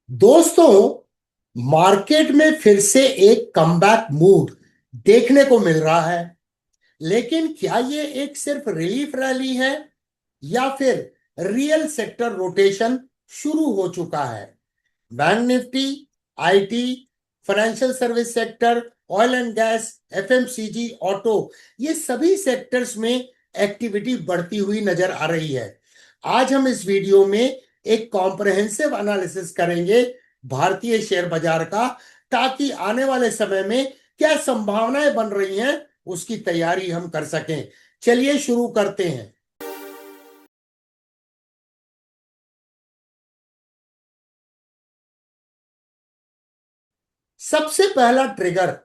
दोस्तों, मार्केट में फिर से एक कमबैक मूड देखने को मिल रहा है। लेकिन क्या ये एक सिर्फ रिलीफ रैली है या फिर रियल सेक्टर रोटेशन शुरू हो चुका है? Bank Nifty, IT, financial service sector, oil and gas, FMCG, auto, ये सभी सेक्टर्स में एक्टिविटी बढ़ती हुई नजर आ रही है। आज हम इस वीडियो में एक कॉम्प्रहेंसिव एनालिसिस करेंगे भारतीय शेयर बाजार का, ताकि आने वाले समय में क्या संभावनाएं बन रही हैं उसकी तैयारी हम कर सकें। चलिए शुरू करते हैं। सबसे पहला trigger,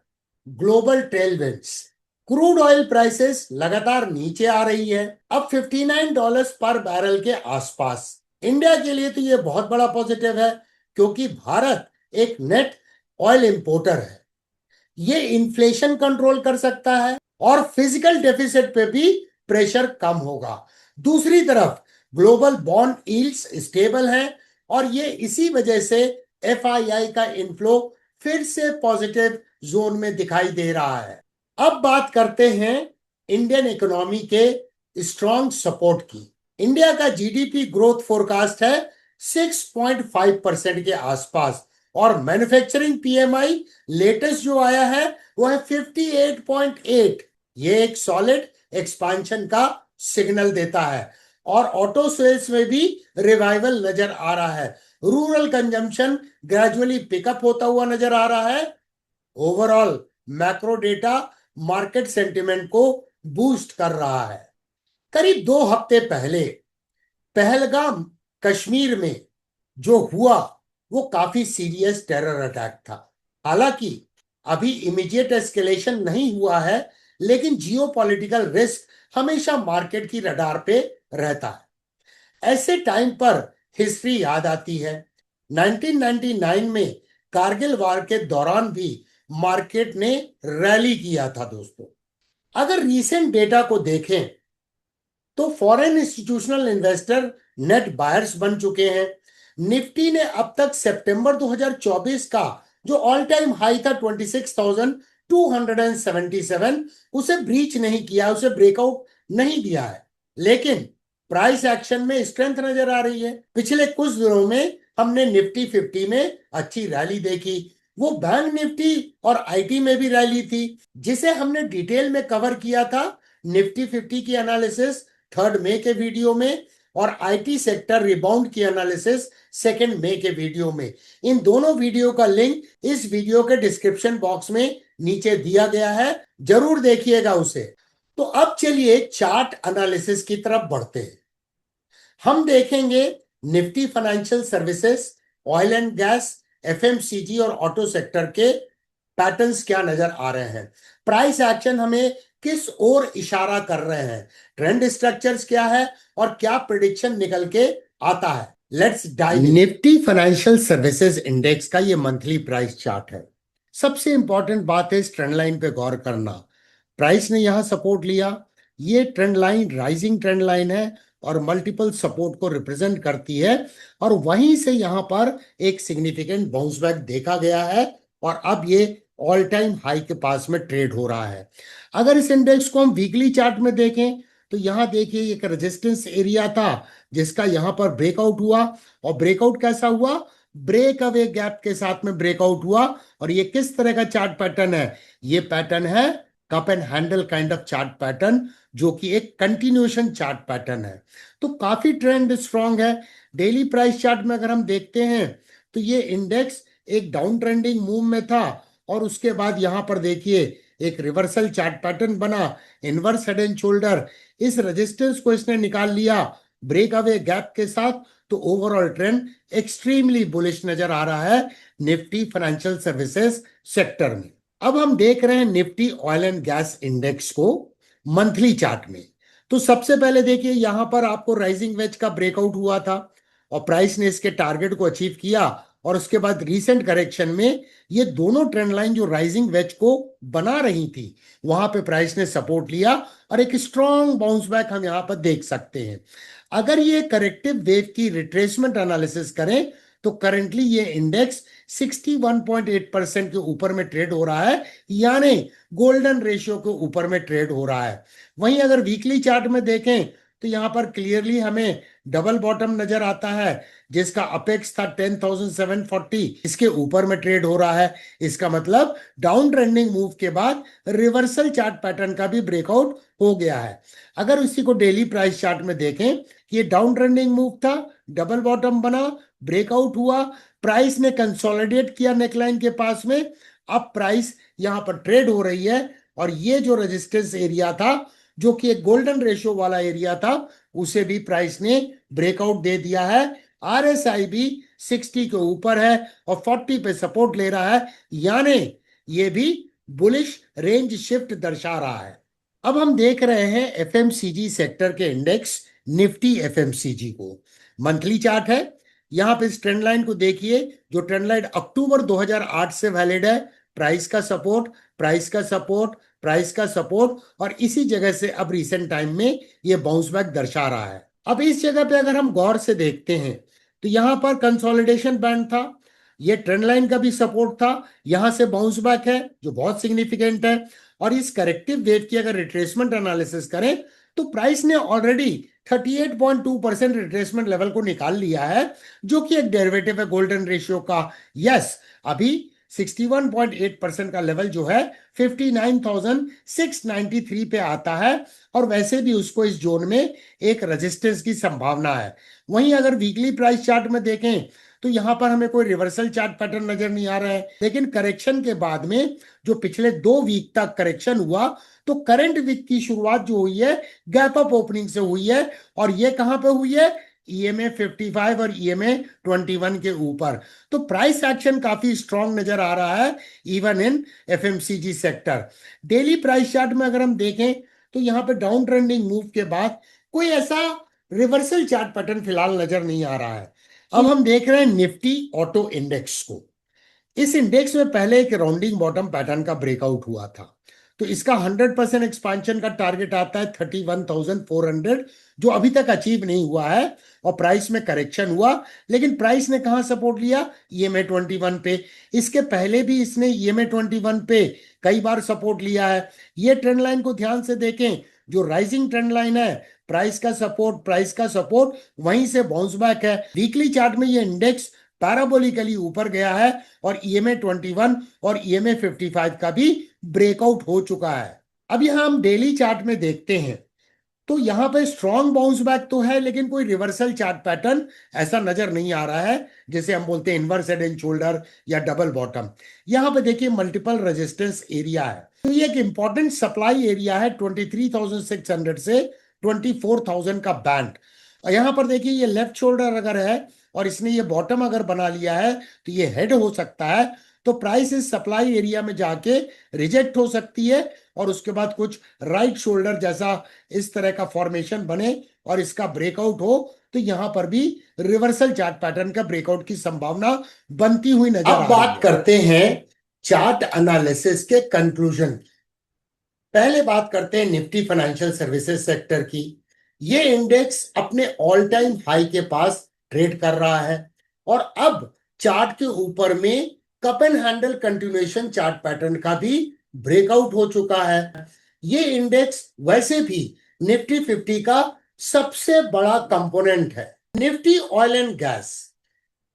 global tailwinds. Crude oil prices लगातार नीचे आ रही है, अब $59 पर बैरल के आसपास। इंडिया के लिए तो यह बहुत बड़ा पॉजिटिव है, क्योंकि भारत एक नेट ऑयल इंपोर्टर है। ये इन्फ्लेशन कंट्रोल कर सकता है और फिजिकल डेफिसिट पे भी प्रेशर कम होगा। दूसरी तरफ ग्लोबल बॉन्ड यील्ड्स स्टेबल हैं और ये इसी वजह से एफआईआई का इनफ्लो फिर से पॉजिटिव जोन में दिखाई दे रहा है। अब बात करते हैं इंडियन इकोनॉमी के स्ट्रॉन्ग सपोर्ट की। इंडिया का जीडीपी ग्रोथ फोरकास्ट है 6.5% के आसपास, और मैन्युफैक्चरिंग पीएमआई लेटेस्ट जो आया है वो है 58.8। ये एक सॉलिड एक्सपांशन का सिग्नल देता है। और ऑटो सेल्स में भी रिवाइवल नजर आ रहा है। रूरल कंजम्पशन ग्रेजुअली पिकअप होता हुआ नजर आ रहा है। Overall macro data market sentiment को बूस्ट कर रहा है। करीब 2 हफ्ते पहले पहलगाम कश्मीर में जो हुआ वो काफी सीरियस टेरर अटैक था। हालांकि अभी इमीडिएट एस्केलेशन नहीं हुआ है, लेकिन जियोपॉलिटिकल रिस्क हमेशा मार्केट की रडार पे रहता है। ऐसे टाइम पर हिस्ट्री याद आती है। 1999 में कारगिल वार के दौरान भी मार्केट ने रैली किया था दोस्तों। अगर रीसेंट डेटा को देखें तो foreign institutional investor net buyers बन चुके हैं। निफ्टी ने अब तक सितंबर 2024 का जो ऑल टाइम हाई था 26,277, उसे ब्रीच नहीं किया, उसे ब्रेकआउट नहीं दिया है। लेकिन प्राइस एक्शन में स्ट्रेंथ नजर आ रही है। पिछले कुछ दिनों में हमने निफ्टी 50 में अच्छी रैली देखी। वो बैंक निफ्टी और आईटी में भी रैली थी, जिसे हमने डिटेल में कवर किया था निफ्टी 50 की एनालिसिस 3 मई के वीडियो में, और आईटी सेक्टर रिबाउंड की एनालिसिस 2 मई के वीडियो में। इन दोनों वीडियो का लिंक इस वीडियो के डिस्क्रिप्शन बॉक्स में नीचे दिया गया है, जरूर देखिएगा उसे। तो अब चलिए चार्ट एनालिसिस की तरफ बढ़ते हैं। हम देखेंगे Nifty financial services, oil and gas, FMCG और ऑटो सेक्टर के पैटर्न्स क्या नजर आ रहे हैं। प्राइस एक्शन हमें किस ओर इशारा कर रहे हैं, ट्रेंड स्ट्रक्चर्स क्या है और क्या प्रिडिक्शन निकल के आता है। Let's dive in. Nifty financial services index का ये मंथली प्राइस चार्ट है। सबसे इंपॉर्टेंट बात है इस ट्रेंड लाइन पे गौर करना। प्राइस ने यहां सपोर्ट लिया। ये trend line rising trend line है और मल्टीपल सपोर्ट को रिप्रेजेंट करती है, और वहीं से यहां पर एक सिग्निफिकेंट बाउंस बैक देखा गया है और अब ये ऑल टाइम हाई के पास में ट्रेड हो रहा है। अगर इस इंडेक्स को हम वीकली चार्ट में देखें तो यहां देखिए एक रेजिस्टेंस एरिया था, जिसका यहां पर ब्रेकआउट हुआ। और ब्रेकआउट कैसा हुआ? ब्रेक अवे गैप के साथ में ब्रेकआउट हुआ। और ये किस तरह का चार्ट पैटर्न है? ये पैटर्न है cup and handle kind of chart pattern, जो कि एक कंटिन्यूएशन चार्ट पैटर्न है। तो काफी ट्रेंड स्ट्रांग है। डेली प्राइस चार्ट में अगर हम देखते हैं तो ये इंडेक्स एक डाउन ट्रेंडिंग मूव में था, और उसके बाद यहां पर देखिए एक रिवर्सल चार्ट पैटर्न बना, इनवर्स हेड एंड शोल्डर। इस रेजिस्टेंस को इसने निकाल लिया ब्रेक अवे गैप के साथ। तो ओवरऑल ट्रेंड एक्सट्रीमली बुलिश नजर आ रहा है निफ्टी फाइनेंशियल सर्विसेज सेक्टर में। अब हम देख रहे हैं Nifty oil and gas index को मंथली चार्ट में। तो सबसे पहले देखिए यहां पर आपको राइजिंग वेज का ब्रेकआउट हुआ था और प्राइस ने इसके टारगेट को अचीव किया, और उसके बाद रीसेंट करेक्शन में ये दोनों ट्रेंड लाइन जो राइजिंग वेज को बना रही थी, वहां पे प्राइस ने सपोर्ट लिया और एक स्ट्रॉन्ग बाउंस बैक हम यहां पर देख सकते हैं। अगर ये करेक्टिव वेव की रिट्रेसमेंट एनालिसिस करें तो करंटली ये इंडेक्स 61.8% के ऊपर में ट्रेड हो रहा है, यानी गोल्डन रेशियो के ऊपर में ट्रेड हो रहा है। वहीं अगर वीकली चार्ट में देखें तो यहां पर क्लियरली हमें डबल बॉटम नजर आता है, जिसका अपेक्स था 10,740, इसके ऊपर में ट्रेड हो रहा है। इसका मतलब डाउन ट्रेंडिंग मूव के बाद रिवर्सल चार्ट पैटर्न का भी ब्रेकआउट हो गया है। अगर उसी को डेली प्राइस चार्ट में देखें, ये डाउन ट्रेंडिंग मूव था, डबल बॉटम बना, ब्रेकआउट हुआ, प्राइस ने कंसोलिडेट किया नेकलाइन के पास में, अब प्राइस यहां पर ट्रेड हो रही है। और ये जो रेजिस्टेंस एरिया था, जो कि एक गोल्डन रेशियो वाला एरिया था, उसे भी प्राइस ने ब्रेकआउट दे दिया है। आरएसआई भी 60 के ऊपर है और 40 पे सपोर्ट ले रहा है, यानी ये भी बुलिश रेंज शिफ्ट दर्शा रहा है। अब हम देख रहे हैं एफएमसीजी सेक्टर के इंडेक्स निफ्टी एफएमसीजी को। मंथली चार्ट है, यहां पे इस ट्रेंड लाइन को देखिए, जो ट्रेंड लाइन अक्टूबर 2008 से वैलिड है। प्राइस का सपोर्ट, प्राइस का सपोर्ट, प्राइस का सपोर्ट, और इसी जगह से अब रिसेंट टाइम में ये बाउंस बैक दर्शा रहा है। अब इस जगह पे अगर हम गौर से देखते हैं तो यहां पर कंसोलिडेशन बैंड था, ये ट्रेंड लाइन का भी सपोर्ट था, यहां से बाउंस बैक है जो बहुत सिग्निफिकेंट है। और इस करेक्टिव वेव की अगर रिट्रेसमेंट एनालिसिस करें तो प्राइस ने ऑलरेडी 38.2% रिट्रेसमेंट लेवल को निकाल लिया है, जो कि एक डेरिवेटिव है गोल्डन रेशियो का। यस, अभी 61.8% का लेवल जो है 59,693 पे आता है, और वैसे भी उसको इस जोन में एक रेजिस्टेंस की संभावना है। वहीं अगर वीकली प्राइस चार्ट में देखें तो यहां पर हमें कोई रिवर्सल चार्ट पैटर्न नजर नहीं आ रहा है, लेकिन करेक्शन के बाद में जो पिछले 2 वीक तक करेक्शन हुआ, तो करंट वीक की शुरुआत जो हुई है गैप अप ओपनिंग से हुई है, और ये कहां पे हुई है, ईएमए 55 और ईएमए 21 के ऊपर। तो प्राइस एक्शन काफी स्ट्रांग नजर आ रहा है even in FMCG sector. Daily price chart में अगर हम देखें तो यहां पे डाउन ट्रेंडिंग मूव के बाद कोई ऐसा रिवर्सल चार्ट पैटर्न फिलहाल नजर नहीं आ रहा है। अब हम देख रहे हैं निफ्टी ऑटो इंडेक्स को। इस इंडेक्स में पहले एक राउंडिंग बॉटम पैटर्न का ब्रेकआउट हुआ था, तो इसका 100% एक्सपांशन का टारगेट आता है 31,400, जो अभी तक अचीव नहीं हुआ है, और प्राइस में करेक्शन हुआ। लेकिन प्राइस ने कहां सपोर्ट लिया, ईएमए 21 पे। इसके पहले भी इसने ईएमए 21 पे कई बार सपोर्ट लिया है। ये ट्रेंड लाइन को ध्यान से देखें, जो राइजिंग ट्रेंड लाइन है, प्राइस का सपोर्ट, प्राइस का सपोर्ट, वहीं से बाउंस बैक है। वीकली चार्ट में ये इंडेक्स पैराबोलिकली ऊपर गया है, और ईएमए 21 और ईएमए 55 का भी ब्रेकआउट हो चुका है। अब यहां हम डेली चार्ट में देखते हैं तो यहां पे स्ट्रॉन्ग बाउंस बैक तो है, लेकिन कोई रिवर्सल चार्ट पैटर्न ऐसा नजर नहीं आ रहा है, जैसे हम बोलते हैं इनवर्स हेड एंड शोल्डर या डबल बॉटम। यहां पे देखिए मल्टीपल रेजिस्टेंस एरिया है, तो ये एक इंपॉर्टेंट सप्लाई एरिया है 23,600 से 24,000 का बैंड। और यहां पर देखिए ये लेफ्ट शोल्डर अगर है और इसने ये बॉटम अगर बना लिया है तो ये हेड हो सकता है। तो प्राइस इस सप्लाई एरिया में जाके रिजेक्ट हो सकती है, और उसके बाद कुछ राइट शोल्डर जैसा इस तरह का फॉर्मेशन बने और इसका ब्रेकआउट हो, तो यहां पर भी रिवर्सल चार्ट पैटर्न का ब्रेकआउट की संभावना बनती हुई नजर आ रही है। अब बात करते हैं चार्ट एनालिसिस के कंक्लूजन। पहले बात करते हैं निफ्टी फाइनेंशियल सर्विसेज सेक्टर की। ये इंडेक्स अपने ऑल टाइम हाई के पास ट्रेड कर रहा है, और अब चार्ट के ऊपर में cup and handle continuation chart pattern का भी ब्रेकआउट हो चुका है। ये इंडेक्स वैसे भी निफ्टी 50 का सबसे बड़ा कंपोनेंट है। निफ्टी ऑयल एंड गैस,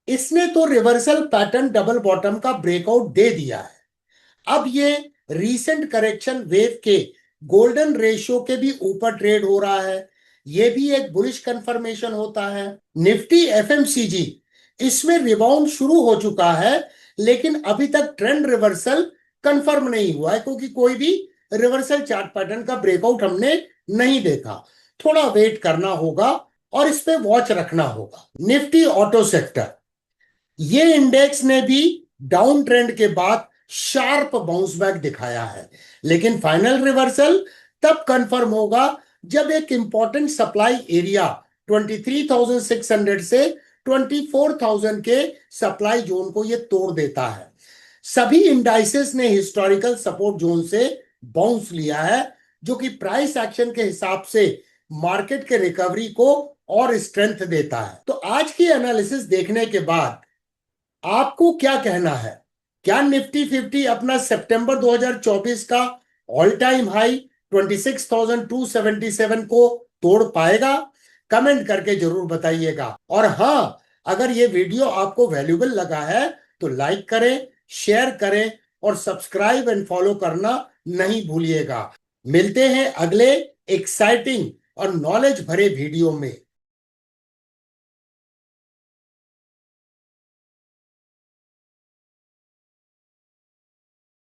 इसने तो रिवर्सल पैटर्न डबल बॉटम का ब्रेकआउट दे दिया है। अब ये रीसेंट करेक्शन वेव के गोल्डन रेशियो के भी ऊपर ट्रेड हो रहा है, ये भी एक बुलिश कंफर्मेशन होता है। निफ्टी एफएमसीजी, इसमें रिबाउंड शुरू हो चुका है, लेकिन अभी तक ट्रेंड रिवर्सल कंफर्म नहीं हुआ है, क्योंकि कोई भी रिवर्सल चार्ट पैटर्न का ब्रेकआउट हमने नहीं देखा। थोड़ा वेट करना होगा और इस पे वॉच रखना होगा। निफ्टी ऑटो सेक्टर, ये इंडेक्स ने भी डाउन ट्रेंड के बाद शार्प बाउंस बैक दिखाया है, लेकिन फाइनल रिवर्सल तब कंफर्म होगा जब एक इंपॉर्टेंट सप्लाई एरिया 23,600 से 24,000 के सप्लाई जोन को ये तोड़ देता है। सभी इंडाइसेस ने हिस्टोरिकल सपोर्ट जोन से बाउंस लिया है, जो कि प्राइस एक्शन के हिसाब से मार्केट के रिकवरी को और स्ट्रेंथ देता है। तो आज की एनालिसिस देखने के बाद आपको क्या कहना है? क्या निफ्टी 50 अपना सितंबर 2024 का ऑल टाइम हाई 26,277 को तोड़ पाएगा? कमेंट करके जरूर बताइएगा। और हाँ, अगर ये वीडियो आपको वैल्यूबल लगा है तो लाइक करें, शेयर करें और सब्सक्राइब एंड फॉलो करना नहीं भूलिएगा। मिलते हैं अगले एक्साइटिंग और नॉलेज भरे वीडियो में।